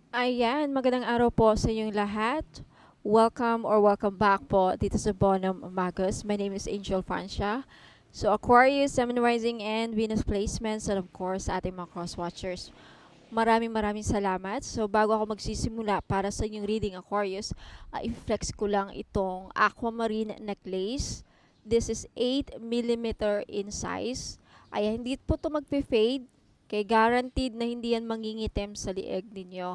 Ayan, magandang araw po sa inyong lahat. Welcome or welcome back po dito sa Bonum Magos. My name is Angel Francia. So Aquarius, Sun Rising and Venus placements and of course sa ating mga cross-watchers. Maraming salamat. So bago ako magsisimula para sa inyong reading Aquarius, i-flex ko lang itong aquamarine necklace. This is 8 mm in size. Ay hindi po ito magpe-fade. Kaya guaranteed na hindi yan mangingitim sa lieg ninyo.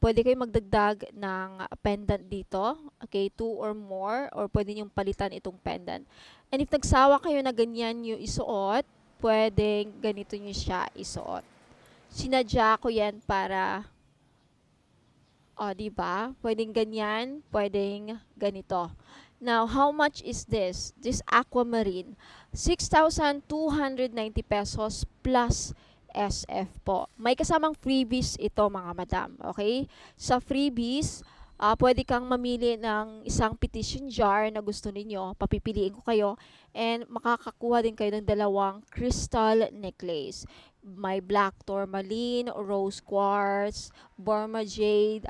Pwede kayo magdagdag ng pendant dito. Okay, 2 or more. Or pwede nyo palitan itong pendant. And if nagsawa kayo na ganyan nyo isuot, pwedeng ganito nyo siya isuot. Sinadya ko yan para, di ba? Pwedeng ganyan, pwedeng ganito. Now, how much is this? This aquamarine, 6,290 pesos plus SF po. May kasamang freebies ito mga madam, okay? Sa freebies, pwede kang mamili ng isang petition jar na gusto ninyo. Papipiliin ko kayo and makakakuha din kayo ng dalawang crystal necklace. May black tourmaline, rose quartz, Burma jade,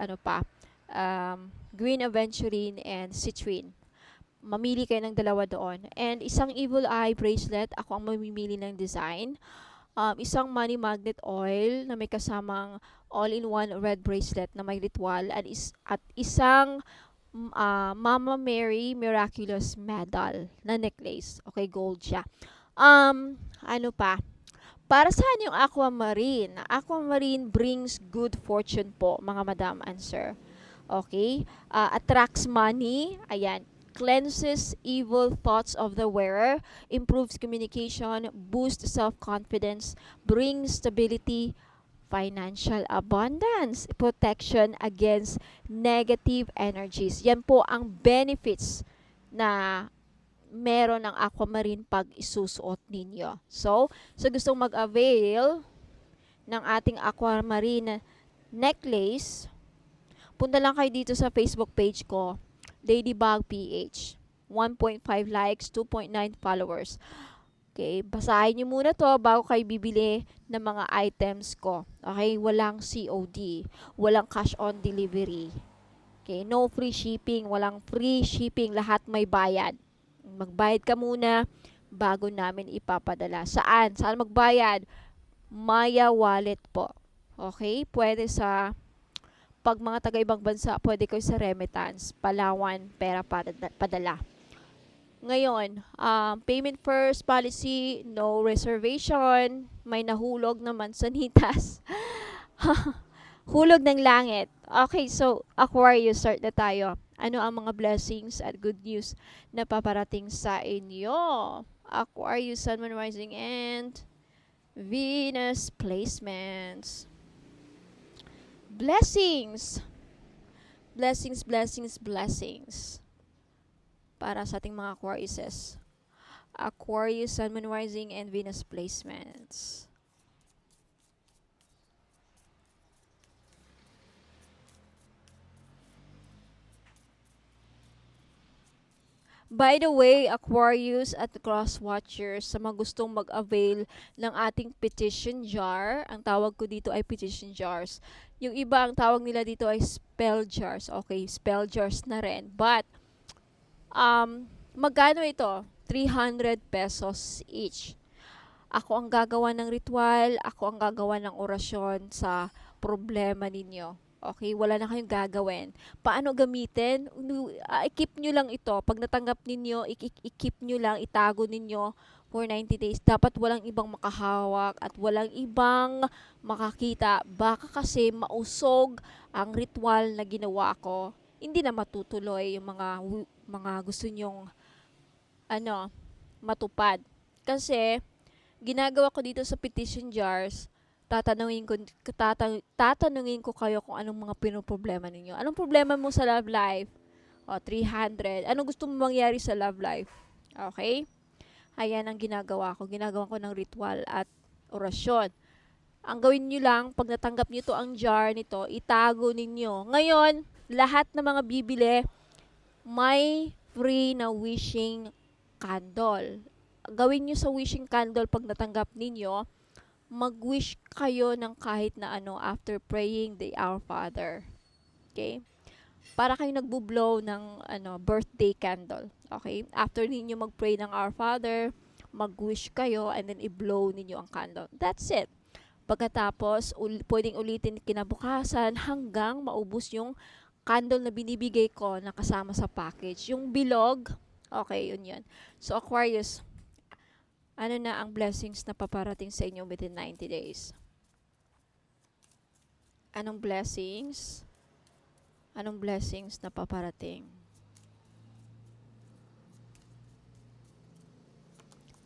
green aventurine, and citrine. Mamili kayo ng dalawa doon. And isang evil eye bracelet, ako ang mamimili ng design. Isang money magnet oil na may kasamang all-in-one red bracelet na may ritual at isang Mama Mary Miraculous Medal na necklace. Okay, gold siya. Ano pa? Para saan yung aquamarine? Aquamarine brings good fortune po, mga madam and sir. Okay? Attracts money. Ayan. Cleanses evil thoughts of the wearer. Improves communication. Boosts self-confidence. Brings stability. Financial abundance. Protection against negative energies. Yan po ang benefits na meron ng aquamarine pag isusuot ninyo. So, sa gustong mag-avail ng ating aquamarine necklace, punta lang kayo dito sa Facebook page ko, Ladybug PH. 1.5 likes, 2.9 followers. Okay, basahin nyo muna to bago kayo bibili ng mga items ko. Okay, walang COD, walang cash on delivery. Okay, no free shipping, walang free shipping, lahat may bayad. Magbayad ka muna bago namin ipapadala. Saan? Saan magbayad? Maya Wallet po. Okay? Pwede sa pag mga taga-ibang bansa, pwede kayo sa remittance, Palawan, pera padala. Ngayon, payment first policy, no reservation, may nahulog na mansanitas. Hulog ng langit. Okay, so Aquarius, start na tayo. Ano ang mga blessings at good news na paparating sa inyo? Aquarius, Sun, Moon, Rising, and Venus placements. Blessings! Blessings. Para sa ating mga Aquariuses. Aquarius, Sun, Moon, Rising, and Venus placements. By the way, Aquarius at Cross Watchers, sa mga gustong mag-avail ng ating petition jar, ang tawag ko dito ay petition jars. Yung iba, ang tawag nila dito ay spell jars. Okay, spell jars na rin. But, magkano ito? 300 pesos each. Ako ang gagawa ng ritual, ako ang gagawa ng orasyon sa problema ninyo. Okay, wala na kayong gagawin. Paano gamitin? I-keep nyo lang ito. Pag natanggap ninyo, i-keep nyo lang, itago ninyo for 90 days. Dapat walang ibang makahawak at walang ibang makakita. Baka kasi mausog ang ritual na ginawa ko. Hindi na matutuloy yung mga gusto nyong matupad. Kasi ginagawa ko dito sa petition jars, tatanungin ko kayo kung anong mga pinoproblema ninyo. Anong problema mo sa love life? 300. Anong gusto mo mangyari sa love life? Okay? Ayan ang ginagawa ko. Ginagawa ko ng ritual at orasyon. Ang gawin nyo lang, pag natanggap nyo to ang jar nito, itago ninyo. Ngayon, lahat ng mga bibili, may free na wishing candle. Gawin nyo sa wishing candle pag natanggap ninyo, mag-wish kayo ng kahit na ano after praying the Our Father. Okay? Para kayo nagbo-blow ng birthday candle. Okay? After ninyo mag-pray ng Our Father, mag-wish kayo and then i-blow ninyo ang candle. That's it. Pagkatapos, pwedeng ulitin kinabukasan hanggang maubos yung candle na binibigay ko na kasama sa package. Yung bilog, okay, yun yun. So, Aquarius, ano na ang blessings na paparating sa inyo within 90 days? Anong blessings? Anong blessings na paparating?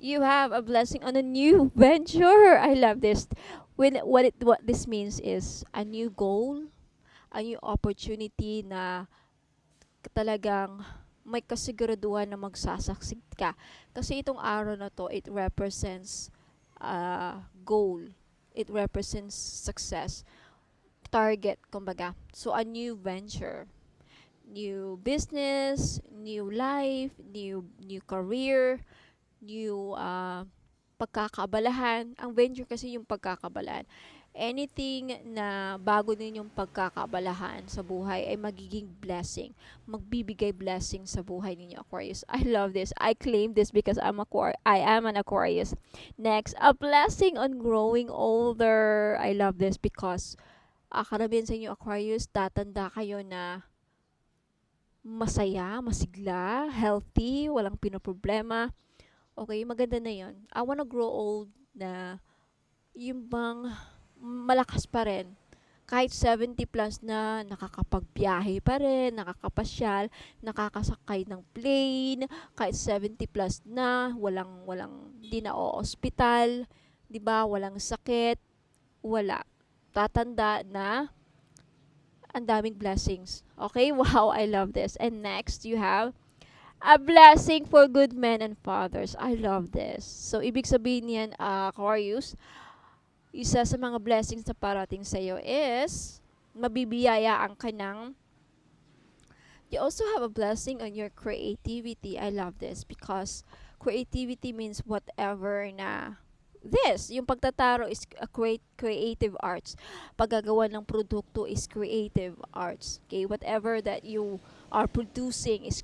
You have a blessing on a new venture. I love this. What this means is a new goal, a new opportunity na talagang may kasiguraduhan na magsasucceed ka. Kasi itong araw na to, it represents goal. It represents success. Target, kumbaga. So, a new venture. New business, new life, new career, new pagkakabalahan. Ang venture kasi yung pagkakabalahan. Anything na bago ninyong pagkakabalahan sa buhay ay magiging blessing. Magbibigay blessing sa buhay ninyo, Aquarius. I love this. I claim this because I am an Aquarius. Next, a blessing on growing older. I love this because karamihan sa inyo, Aquarius, tatanda kayo na masaya, masigla, healthy, walang pinoproblema. Okay, maganda na yon. I wanna grow old na yung bang malakas pa rin. Kahit 70 plus na, nakakapagbiyahe pa rin, nakakapasyal, nakakasakay ng plane, kahit 70 plus na, di na o ospital, di ba, walang sakit, wala. Tatanda na, ang daming blessings. Okay, wow, I love this. And next, you have a blessing for good men and fathers. I love this. So, ibig sabihin niyan, Aquarius, isa sa mga blessings na parating sa iyo is mabibiyayaan ka ng you also have a blessing on your creativity. I love this because creativity means whatever na yung pagtataro is a creative arts. Paggagawa ng produkto is creative arts. Okay, whatever that you are producing is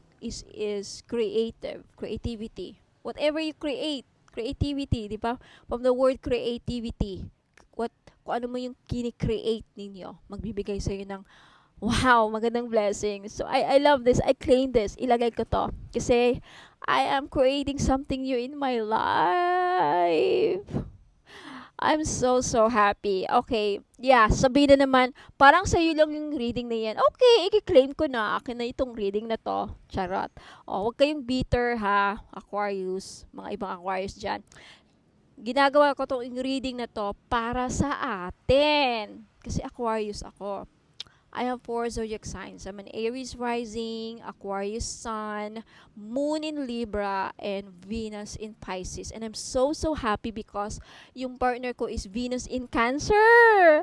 creativity. Whatever you create, creativity, di ba? From the word creativity, kung ano mo yung kini-create ninyo, magbibigay sa iyo ng wow, magandang blessing. So I love this. I claim this. Ilagay ko to kasi I am creating something new in my life. I'm so happy. Okay. Yeah, sabihin na naman, parang sa'yo lang yung reading na yan. Okay, i-claim ko na. Akin na itong reading na to. Charot. Huwag kayong bitter ha, Aquarius. Mga ibang Aquarius dyan. Ginagawa ko itong reading na to para sa atin. Kasi Aquarius ako. I have 4 zodiac signs. I'm an Aries rising, Aquarius sun, Moon in Libra, and Venus in Pisces. And I'm so happy because yung partner ko is Venus in Cancer.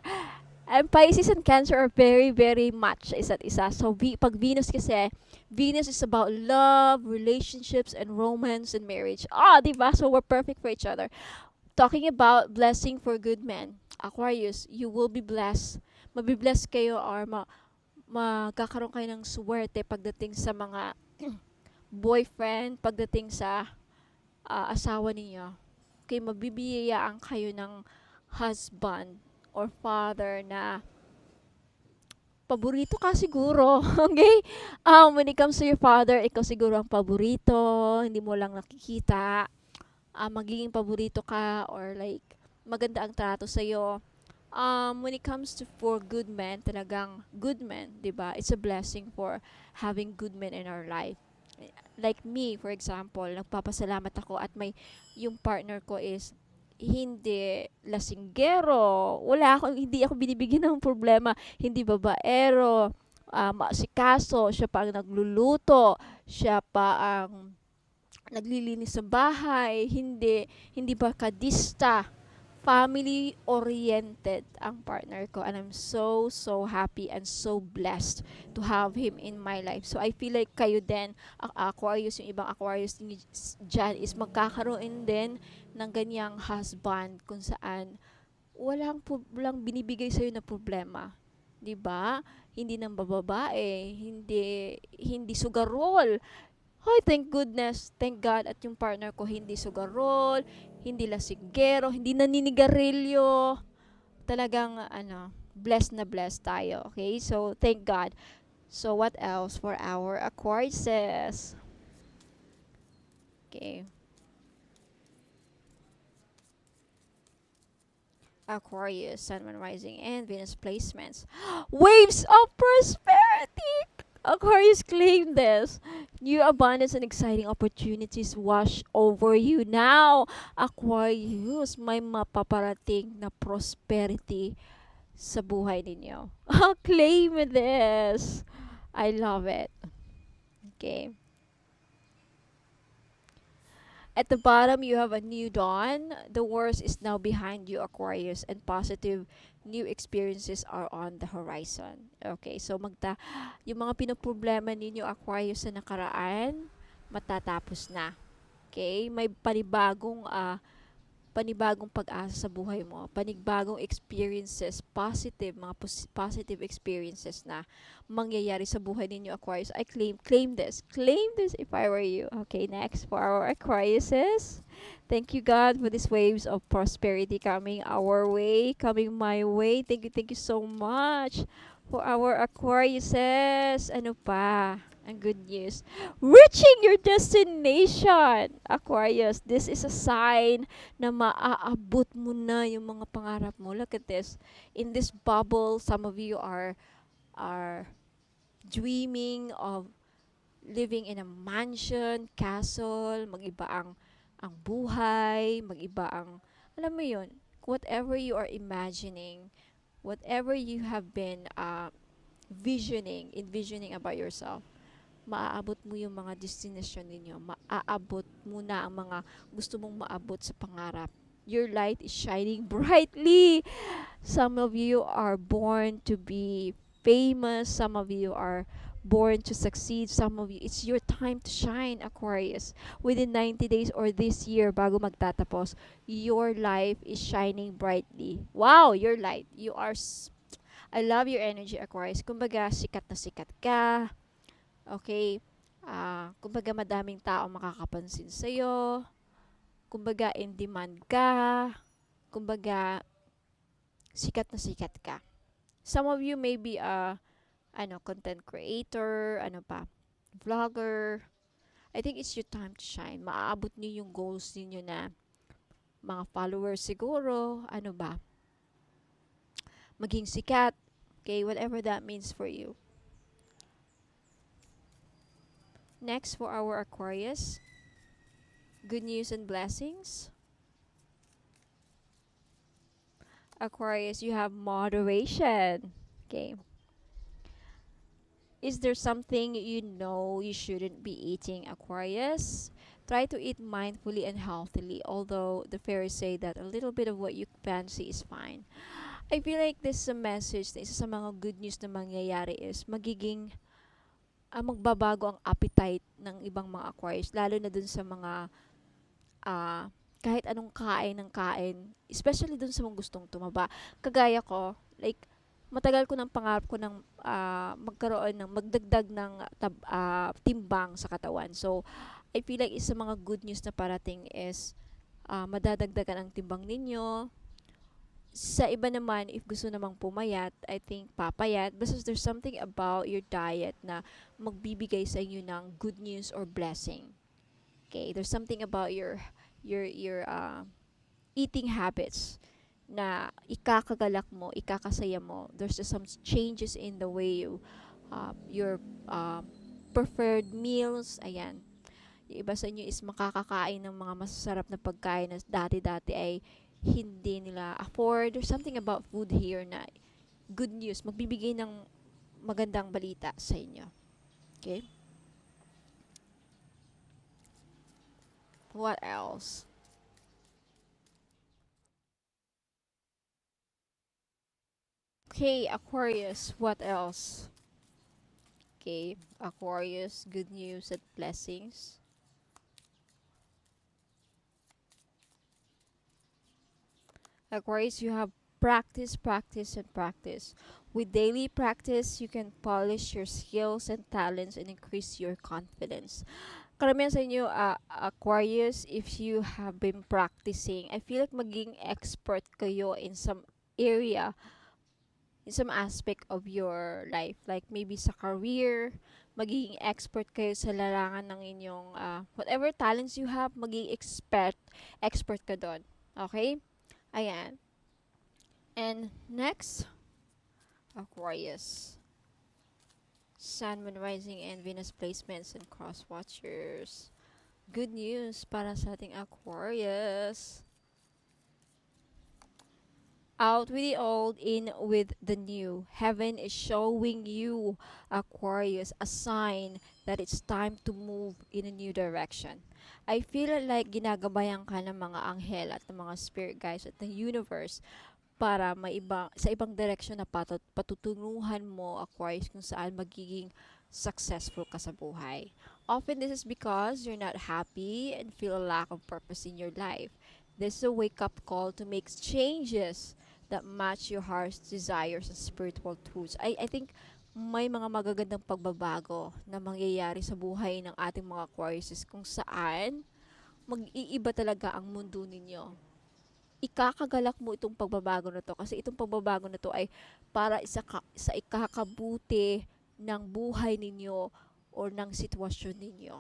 And Pisces and Cancer are very much isa't isa. So, pag Venus kasi, Venus is about love, relationships, and romance and marriage. Diba? So, we're perfect for each other. Talking about blessing for good men. Aquarius, you will be blessed. Mabibless kayo or magkakaroon kayo ng swerte pagdating sa mga boyfriend, pagdating sa asawa niyo. Okay, mabibiyayaan kayo ng husband or father na paborito ka siguro. Okay? When it comes to your father, ikaw siguro ang paborito, hindi mo lang nakikita. Magiging paborito ka or like maganda ang trato sa'yo. When it comes to for good men, talagang good men, 'di ba? It's a blessing for having good men in our life. Like me, for example, nagpapasalamat ako at yung partner ko is hindi lasinggero. Hindi ako binibigyan ng problema. Hindi babaero. Maasikaso. Siya pa ang nagluluto. Siya pa ang naglilinis sa bahay. Hindi barkadista. Family-oriented ang partner ko, and I'm so happy and so blessed to have him in my life. So I feel like kayo din, Aquarius, yung ibang Aquarius dyan is magkakaroon din ng ganyang husband kung saan walang binibigay sa'yo na problema. 'Di ba? Hindi ng bababae, hindi sugarol. Hoy, thank goodness, thank God at yung partner ko hindi sugarol, hindi lasinggero, hindi naninigarilyo. Talagang blessed na blessed tayo. Okay? So, thank God. So, what else for our Aquariuses? Okay. Aquarius, Sun, Moon, Rising, and Venus placements. Waves of prosperity! Aquarius, claim this. New abundance and exciting opportunities wash over you now. Aquarius, may mapaparating na prosperity sa buhay ninyo. Claim this. I love it. Okay. At the bottom, you have a new dawn. The worst is now behind you, Aquarius, and positive new experiences are on the horizon. Okay, so yung mga pinoproblema ninyo, Aquarius, sa nakaraan, matatapos na. Okay, may panibagong pag-asa sa buhay mo, panibagong experiences, positive experiences na mangyayari sa buhay ninyo, Aquarius. I claim this if I were you. Okay, next for our Aquariuses. Thank you, God, for these waves of prosperity coming our way, coming my way. Thank you so much for our Aquariuses. Ano pa? Ang good news. Reaching your destination, Aquarius. This is a sign na maaabot mo na yung mga pangarap mo. Look at this. In this bubble, some of you are dreaming of living in a mansion, castle, mag-iba ang buhay, mag-iba ang, alam mo yun, whatever you are imagining, whatever you have been envisioning about yourself, maaabot mo yung mga destination ninyo. Maaabot mo na ang mga gusto mong maabot sa pangarap. Your light is shining brightly. Some of you are born to be famous. Some of you are born to succeed. Some of you, it's your time to shine, Aquarius. Within 90 days or this year, bago magtatapos, your life is shining brightly. Wow, your light. I love your energy, Aquarius. Kumbaga, sikat na sikat ka. Okay? Kumbaga, madaming tao makakapansin sa'yo. Kumbaga, in demand ka. Kumbaga, sikat na sikat ka. Some of you may be content creator, vlogger. I think it's your time to shine. Maaabot niyo yung goals niyo na mga followers siguro, maging sikat. Okay, whatever that means for you. Next for our Aquarius, good news and blessings. Aquarius, you have moderation. Okay. Is there something you know you shouldn't be eating, Aquarius? Try to eat mindfully and healthily, although the fairies say that a little bit of what you fancy is fine. I feel like this is a message na isa sa mga good news na mangyayari is magbabago ang appetite ng ibang mga Aquarius, lalo na dun sa mga kahit anong kain, especially dun sa mga gustong tumaba. Kagaya ko, like, matagal ko ng pangarap ko ng magdagdag ng timbang sa katawan. So, I feel like isa mga good news na parating is madadagdagan ang timbang ninyo. Sa iba naman, if gusto namang pumayat, I think papayat. Basta there's something about your diet na magbibigay sa inyo ng good news or blessing. Okay, there's something about your eating habits na ikakagalak mo, ikakasaya mo. There's just some changes in the way your preferred meals. Ayan. Yung iba sa inyo is makakakain ng mga masasarap na pagkain na dati-dati ay hindi nila afford. There's something about food here na good news, magbibigay ng magandang balita sa inyo. Okay? What else? Okay, Aquarius, what else? Okay, Aquarius, good news and blessings. Aquarius, you have Practice, practice, and practice. With daily practice, you can polish your skills and talents and increase your confidence. Karamihan sa inyo, Aquarius, if you have been practicing, I feel like maging expert kayo in some area, in some aspect of your life. Like maybe sa career, magiging expert kayo sa larangan ng inyong, whatever talents you have, magiging expert ka doon. Okay? Ayan. And next, Aquarius. Sun, Moon, Rising, and Venus placements and cross watchers. Good news para sa ating Aquarius. Out with the old, in with the new. Heaven is showing you, Aquarius, a sign that it's time to move in a new direction. I feel like ginagabayan ka ng mga anghel at ng mga spirit guides at the universe para sa ibang direksyon na patutunguhan mo, Aquarius, kung saan magiging successful ka sa buhay. Often this is because you're not happy and feel a lack of purpose in your life. This is a wake-up call to make changes that match your heart's desires and spiritual truths. I think may mga magagandang pagbabago na mangyayari sa buhay ng ating mga Aquarius kung saan mag-iiba talaga ang mundo ninyo. Ikakagalak mo itong pagbabago na to kasi itong pagbabago na to ay para sa ikakabuti ng buhay ninyo or ng sitwasyon ninyo.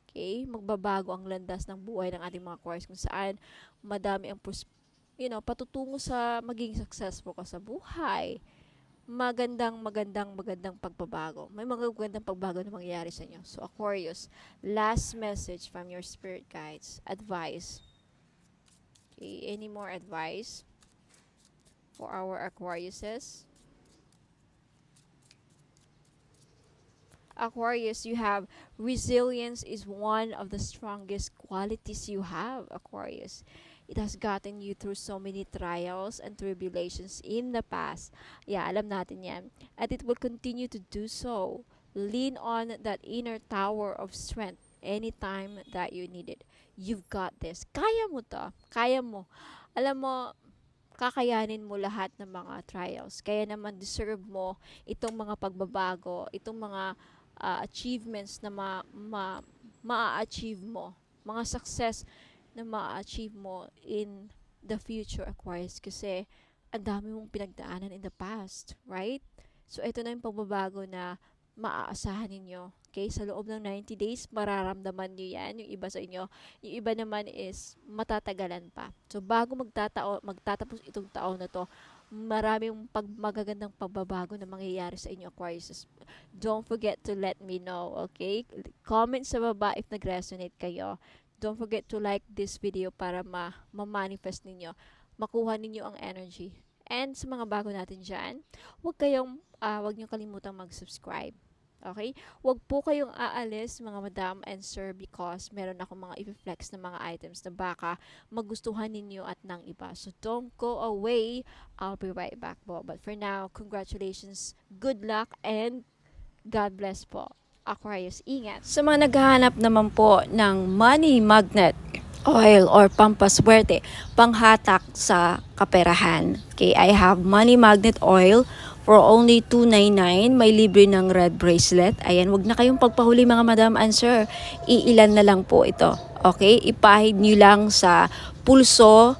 Okay? Magbabago ang landas ng buhay ng ating mga Aquarius kung saan madami ang patutungo sa maging successful ka sa buhay. Magandang pagbabago. May magandang pagbabago na mangyayari sa inyo. So Aquarius, last message from your spirit guides, advice. Okay, any more advice for our Aquariuses? Aquarius, you have resilience is one of the strongest qualities you have, Aquarius. It has gotten you through so many trials and tribulations in the past. Yeah, alam natin yan. And it will continue to do so. Lean on that inner tower of strength anytime that you need it. You've got this. Kaya mo to. Kaya mo. Alam mo, kakayanin mo lahat ng mga trials. Kaya naman deserve mo itong mga pagbabago, itong mga achievements na ma-achieve mo. Mga success na ma-achieve mo in the future, Aquarius, kasi ang dami mong pinagdaanan in the past, right? So, ito na yung pagbabago na maaasahan ninyo. Okay? Sa loob ng 90 days, mararamdaman nyo yan. Yung iba sa inyo. Yung iba naman is matatagalan pa. So, bago magtatapos itong taon na to, maraming magagandang pagbabago na mangyayari sa inyo, Aquarius. Don't forget to let me know, okay? Comment sa baba if nag-resonate kayo. Don't forget to like this video para ma-manifest ninyo, makuha ninyo ang energy. And sa mga bago natin dyan, huwag nyo kalimutang mag-subscribe. Okay? Huwag po kayong aalis, mga madam and sir, because meron ako mga i-flex na mga items na baka magustuhan ninyo at ng iba. So, don't go away. I'll be right back po. But for now, congratulations, good luck, and God bless po. Aquarius, ingat. Sa mga naghahanap naman po ng money magnet oil or pampaswerte, panghatak sa kaperahan. Okay, I have money magnet oil for only $2.99. May libre ng red bracelet. Ayan, wag na kayong pagpahuli mga madam and sir. Iilan na lang po ito. Okay, ipahid nyo lang sa pulso,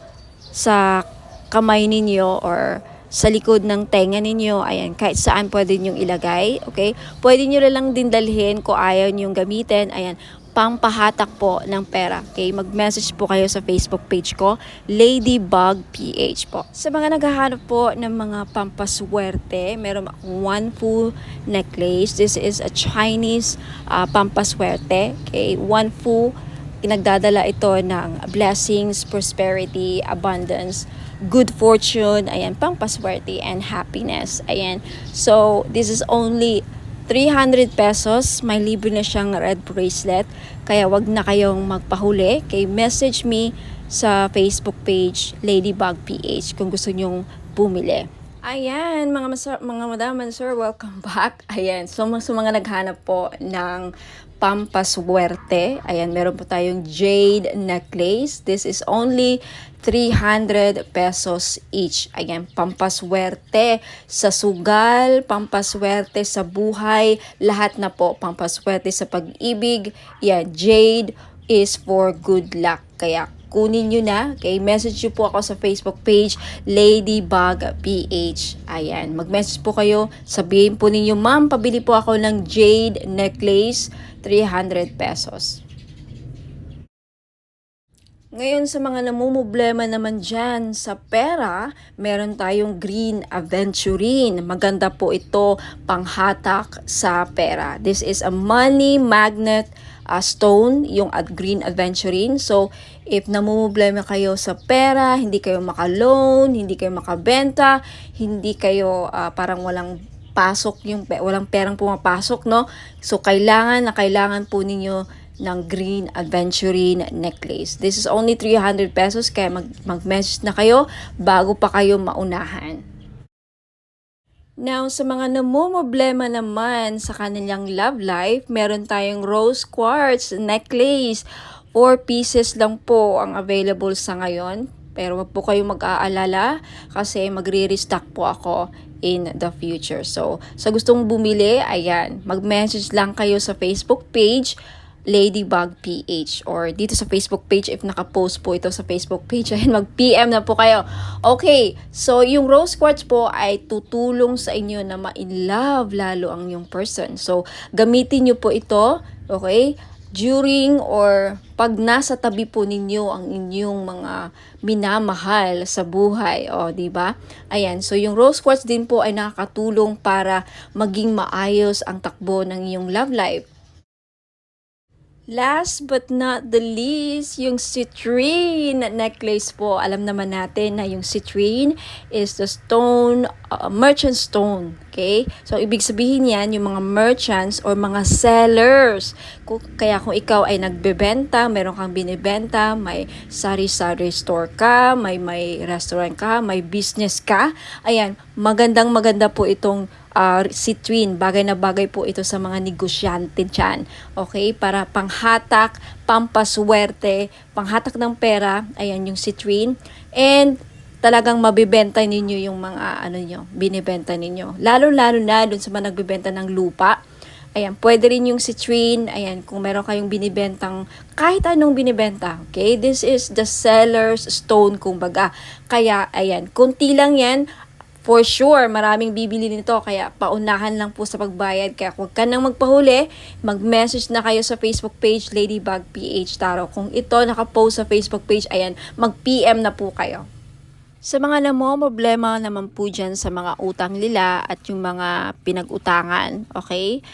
sa kamay ninyo or sa likod ng tenga ninyo. Ayan, kahit saan pwede nyong ilagay. Okay, pwede nyo lang din dalhin kung ayaw nyong gamitin. Ayan, pampahatak po ng pera. Okay, mag-message po kayo sa Facebook page ko, Ladybug PH po. Sa mga naghahanap po ng mga pampaswerte, meron akong one full necklace. This is a Chinese pampaswerte. Okay, one full, nagdadala ito ng blessings, prosperity, abundance, good fortune, ayan, pampaswerte and happiness. Ayan. So, this is only 300 pesos. May libre na siyang red bracelet. Kaya wag na kayong magpahuli. Okay, message me sa Facebook page Ladybug PH kung gusto nyong bumili. Ayan, mga madam and sir, welcome back. Ayan, so sa mga naghanap po ng pampaswerte, ayan, meron po tayong jade necklace. This is only 300 pesos each. Ayan, pampaswerte sa sugal, pampaswerte sa buhay, lahat na po, pampaswerte sa pag-ibig. Yan, jade is for good luck. Kaya kunin nyo na. Okay, message nyo po ako sa Facebook page, Ladybug PH. Ayan, mag-message po kayo. Sabihin po ninyo, ma'am, pabili po ako ng jade necklace, 300 pesos. Ngayon sa mga namumblema naman dyan sa pera, meron tayong green aventurine. Maganda po ito panghatak sa pera. This is a money magnet stone, yung green aventurine. So, if namumblema kayo sa pera, hindi kayo maka-loan, hindi kayo makabenta, hindi kayo parang walang pasok, walang perang pumapasok, no? So, kailangan po ninyo ng green aventurine necklace. This is only 300 pesos, kaya mag-message na kayo bago pa kayo maunahan. Now, sa mga namumblema naman sa kanilang love life, meron tayong rose quartz necklace. 4 pieces lang po ang available sa ngayon. Pero wag po kayong mag-aalala kasi magre-restock po ako in the future. So, sa gustong bumili, ayan, mag-message lang kayo sa Facebook page, Ladybug PH, or dito sa Facebook page if naka-post po ito sa Facebook page, ayun, mag-PM na po kayo. Okay, so yung rose quartz po ay tutulong sa inyo na ma-in-love lalo ang yung person. So, gamitin nyo po ito, okay, during or pag nasa tabi po ninyo ang inyong mga minamahal sa buhay, o di ba? Ayan, so yung rose quartz din po ay nakakatulong para maging maayos ang takbo ng iyong love life. Last but not the least, yung citrine necklace po. Alam naman natin na yung citrine is the stone, merchant stone. Okay? So, ibig sabihin yan, yung mga merchants or mga sellers. Kaya kung ikaw ay nagbebenta, meron kang binibenta, may sari-sari store ka, may restaurant ka, may business ka, ayan, maganda po itong citrine. Bagay na bagay po ito sa mga negosyante dyan. Okay? Para panghatak, pampaswerte, panghatak ng pera, ayan yung citrine. And talagang mabibenta ninyo yung mga binibenta ninyo. Lalo-lalo na dun sa mga nagbibenta ng lupa. Ayan, pwede rin yung citrine. Ayan, kung meron kayong binibentang kahit anong binibenta. Okay? This is the seller's stone, kumbaga. Kaya, ayan, kunti lang yan. For sure, maraming bibili nito, kaya paunahan lang po sa pagbayad. Kaya huwag ka nang magpahuli, mag-message na kayo sa Facebook page, Ladybug PH Tarot. Kung ito nakapost sa Facebook page, ayan, mag-PM na po kayo. Sa mga problema naman po dyan sa mga utang nila at yung mga pinag-utangan, okay?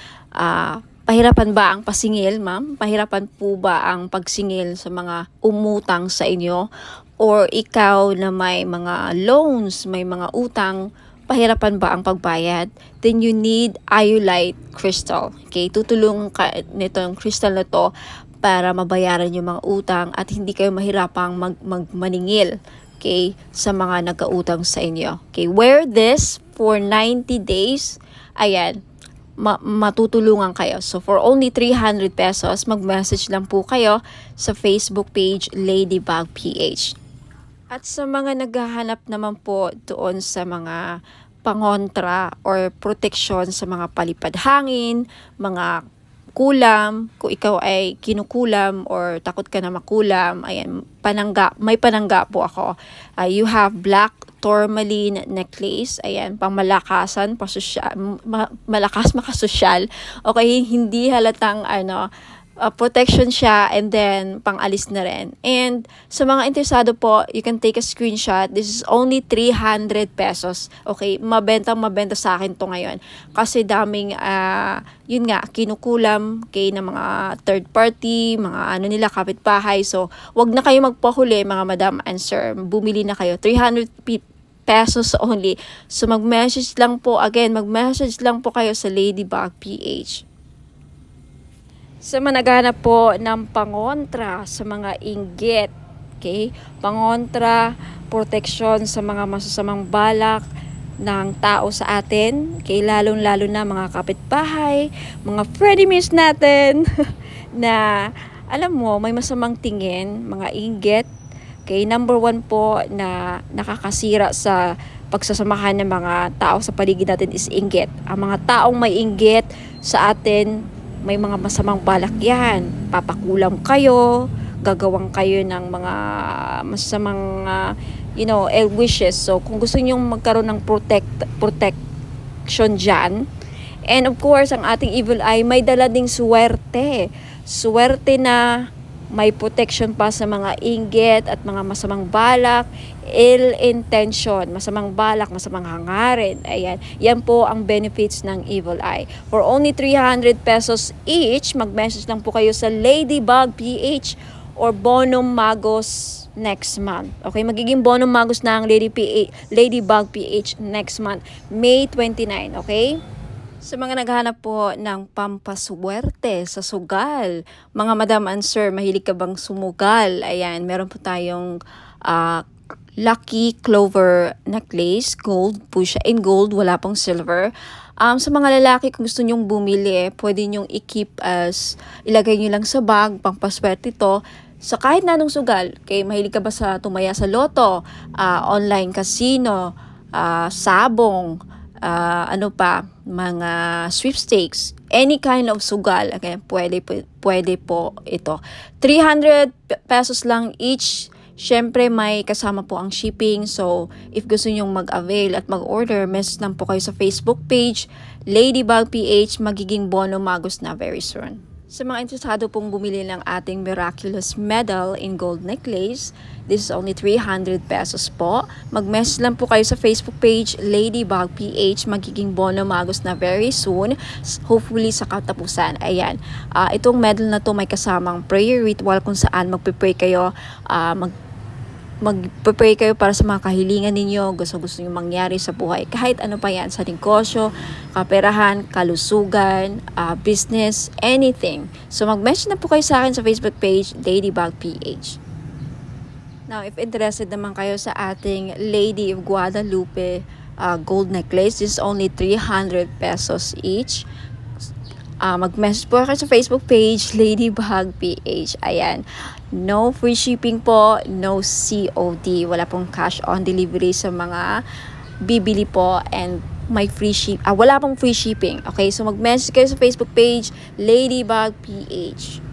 Pahirapan ba ang pasingil, ma'am? Pahirapan po ba ang pagsingil sa mga umutang sa inyo? Or ikaw na may mga loans, may mga utang, pahirapan ba ang pagbayad? Then you need iolite crystal. Okay? Tutulong ka nitong crystal na to para mabayaran yung mga utang at hindi kayo mahirapang maningil, okay, sa mga nagkautang sa inyo. Okay? Wear this for 90 days. Ayan, matutulungan kayo. So, for only 300 pesos, mag-message lang po kayo sa Facebook page, Ladybug PH. At sa mga naghahanap naman po doon sa mga pangontra or proteksyon sa mga palipad hangin, mga kulam, kung ikaw ay kinukulam or takot ka na makulam, ayan, may panangga po ako. You have black tourmaline necklace, ayan, pangmalakasan, malakas makasosyal. Okay, hindi halatang protection siya, and then pang-alis na rin. And sa mga interesado po, you can take a screenshot. This is only 300 pesos. Okay, mabenta sa akin to ngayon. Kasi daming, yun nga, kinukulam ng mga third party, mga kapitbahay. So, wag na kayo magpahuli, mga madam and sir. Bumili na kayo. 300 pesos only. So, mag-message lang po kayo sa Ladybug PH. Sa mga naghahanap po ng pangontra sa mga inggit, okay? Pangontra, proteksyon sa mga masasamang balak, ng tao sa atin, kay lalong-lalo na mga kapitbahay, mga frenemies natin na alam mo, may masamang tingin, mga inggit. Okay, number 1 po na nakakasira sa pagsasamahan ng mga tao sa paligid natin is inggit. Ang mga taong may inggit sa atin, may mga masamang balak yan. Papakulam kayo, gagawang kayo ng mga masamang ill wishes. So kung gusto niyo magkaroon ng protection dyan, and of course ang ating evil eye may dala ding swerte na may protection pa sa mga inggit at mga masamang balak, ill intention, masamang balak, masamang hangarin. Ayan, yan po ang benefits ng evil eye. For only 300 pesos each, mag-message lang po kayo sa Ladybug PH or Bonum Magos next month. Okay, magiging Bonum Magos na ang Ladybug PH next month, May 29, okay? Sa mga naghahanap po ng pampaswerte sa sugal, mga madam and sir, mahilig ka bang sumugal? Ayan, meron po tayong Lucky Clover necklace, gold po siya, in gold, wala pong silver. Sa mga lalaki, kung gusto nyong bumili, pwede nyong i-keep ilagay nyo lang sa bag, pampaswerte to, sa kahit na anong sugal. Okay, mahilig ka ba sa tumaya sa loto, online casino, sabong, mga sweepstakes, any kind of sugal, okay, pwede po ito. 300 pesos lang each. Syempre may kasama po ang shipping. So if gusto nyong mag-avail at mag-order, message lang po kayo sa Facebook page Ladybug PH, magiging Bonum Magos na very soon. Sa mga interesado pong bumili ng ating miraculous medal in gold necklace, this is only 300 pesos po. Mag-message lang po kayo sa Facebook page Ladybug PH, magiging Bonum Magos na very soon, hopefully sa katapusan. Ayan, itong medal na to may kasamang prayer ritual kung saan magpe-pray kayo, magpe-pray kayo para sa mga kahilingan ninyo, gusto nyo mangyari sa buhay. Kahit ano pa yan, sa negosyo, kaperahan, kalusugan, business, anything. So mag-message na po kayo sa akin sa Facebook page, Ladybug PH. Now, if interested naman kayo sa ating Lady of Guadalupe gold necklace, this is only 300 pesos each. Mag-message po kayo sa Facebook page, Ladybug PH. Ayan. No free shipping po, no COD. Wala pong cash on delivery sa mga bibili po, and may wala pong free shipping. Okay, so mag-message kayo sa Facebook page, Ladybug PH.